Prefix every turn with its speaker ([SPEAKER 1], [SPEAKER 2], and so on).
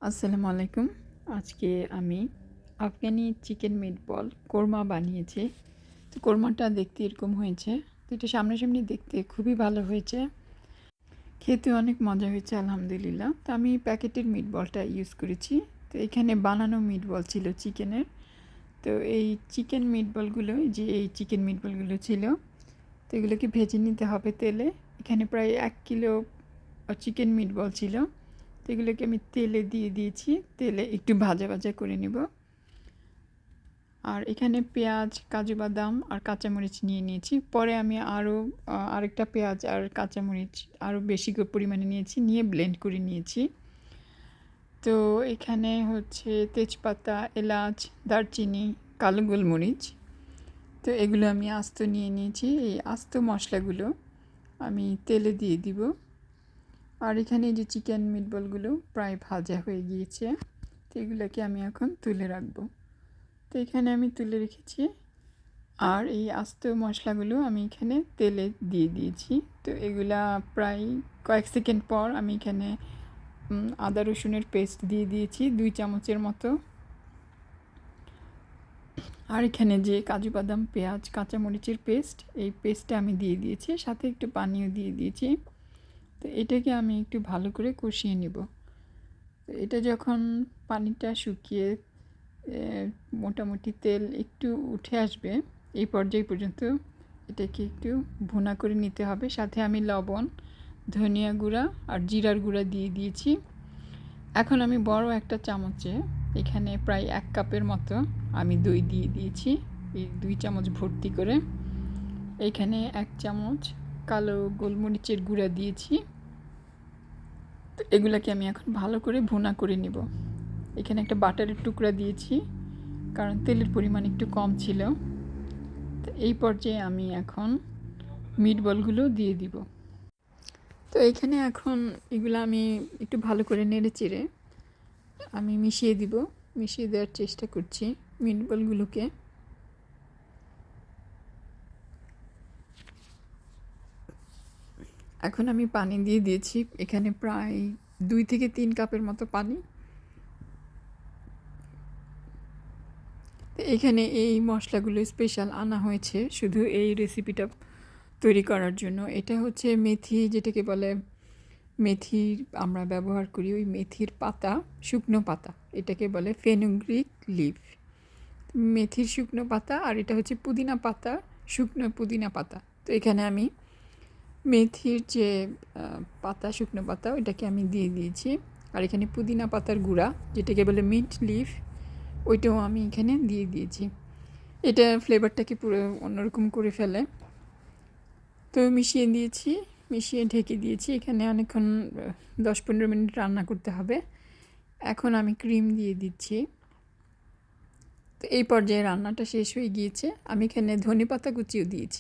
[SPEAKER 1] আসসালামু আলাইকুম। আজকে আমি আফগানি চিকেন মিটবল কোরমা বানিয়েছি। তো কোরমাটা দেখতে এরকম হয়েছে। তো এটা সামনাসামনি দেখতে খুবই ভালো হয়েছে। খেতে অনেক মজা হয়েছে আলহামদুলিল্লাহ। তো আমি প্যাকেটের মিটবলটা ইউজ করেছি। তো এখানে বানানো মিটবল ছিল চিকেনের। তো এই চিকেন মিটবলগুলো এই চিকেন মিটবলগুলো ছিল। তো এগুলোকে ভেজে নিতে হবে তেলে। এখানে প্রায় 1 কিলো চিকেন মিটবল ছিল। তো এগুলোকে আমি তেলে দিয়ে দিয়েছি, তেলে একটু ভাজা ভাজা করে নেব। আর এখানে পেঁয়াজ, কাজু বাদাম আর কাঁচামরিচ নিয়ে নিয়েছি। পরে আমি আরেকটা পেঁয়াজ আর কাঁচামরিচ আরও বেশি পরিমাণে নিয়েছি, নিয়ে ব্লেন্ড করে নিয়েছি। তো এখানে হচ্ছে তেজপাতা, এলাচ, দারচিনি, কালো গোলমরিচ, তো এগুলো আমি আস্ত নিয়ে নিয়েছি। এই আস্ত মশলাগুলো আমি তেলে দিয়ে দিব। আর এখানে যে চিকেন মিটবলগুলো প্রায় ভাজা হয়ে গিয়েছে, তো এগুলোকে আমি এখন তুলে রাখবো। তো এখানে আমি তুলে রেখেছি। আর এই আস্ত মশলাগুলো আমি এখানে তেলে দিয়ে দিয়েছি। তো এগুলা প্রায় কয়েক সেকেন্ড পর আমি এখানে আদা রসুনের পেস্ট দিয়ে দিয়েছি 2 চামচের মতো। আর এখানে যে কাজু বাদাম, পেঁয়াজ, কাঁচামরিচের পেস্ট, এই পেস্টটা আমি দিয়ে দিয়েছি, সাথে একটু পানিও দিয়ে দিয়েছি। তো এটাকে আমি একটু ভালো করে কষিয়ে নেব। তো এটা যখন পানিটা শুকিয়ে মোটামুটি তেল একটু উঠে আসবে, এই পর্যায় পর্যন্ত এটাকে একটু ভুনা করে নিতে হবে। সাথে আমি লবণ, ধনিয়া গুঁড়া আর জিরার গুঁড়া দিয়ে দিয়েছি। এখন আমি বড় একটা চামচে এখানে প্রায় 1 কাপের মতো আমি দই দিয়ে দিয়েছি, এই 2 চামচ ভর্তি করে। এখানে 1 চামচ কালো গোলমরিচের গুঁড়া দিয়েছি। তো এগুলাকে আমি এখন ভালো করে ভুনা করে নিব। এখানে একটা বাটারের টুকরা দিয়েছি, কারণ তেলের পরিমাণ একটু কম ছিল। তো এই পর্যায়ে আমি এখন মিটবলগুলো দিয়ে দিব। তো এখানে এখন এগুলো আমি একটু ভালো করে নেড়ে চেড়ে আমি মিশিয়ে দেওয়ার চেষ্টা করছি মিটবলগুলোকে। এখন আমি পানি দিয়ে দিয়েছি, এখানে প্রায় 2 থেকে 3 কাপের মতো পানি। তো এখানে এই মশলাগুলো স্পেশাল আনা হয়েছে শুধু এই রেসিপিটা তৈরি করার জন্য। এটা হচ্ছে মেথি, যেটাকে বলে মেথি আমরা ব্যবহার করি, ওই মেথির পাতা, শুকনো পাতা, এটাকে বলে ফেনুগ্রিক লিভ, মেথির শুকনো পাতা। আর এটা হচ্ছে পুদিনা পাতা, শুকনো পুদিনা পাতা। তো এখানে আমি মেথির যে পাতা, শুকনো পাতা, ওইটাকে আমি দিয়ে দিয়েছি। আর এখানে পুদিনা পাতার গুঁড়া, যেটাকে বলে মিন্ট লিফ, ওইটাও আমি এখানে দিয়ে দিয়েছি। এটা ফ্লেভারটাকে পুরো অন্যরকম করে ফেলে। তো মিশিয়ে ঢেকে দিয়েছি। এখানে অনেকক্ষণ 10-15 মিনিট রান্না করতে হবে। এখন আমি ক্রিম দিয়ে দিচ্ছি। তো এই পর্যায়ে রান্নাটা শেষ হয়ে গিয়েছে। আমি এখানে ধনেপাতা কুচিও দিয়েছি।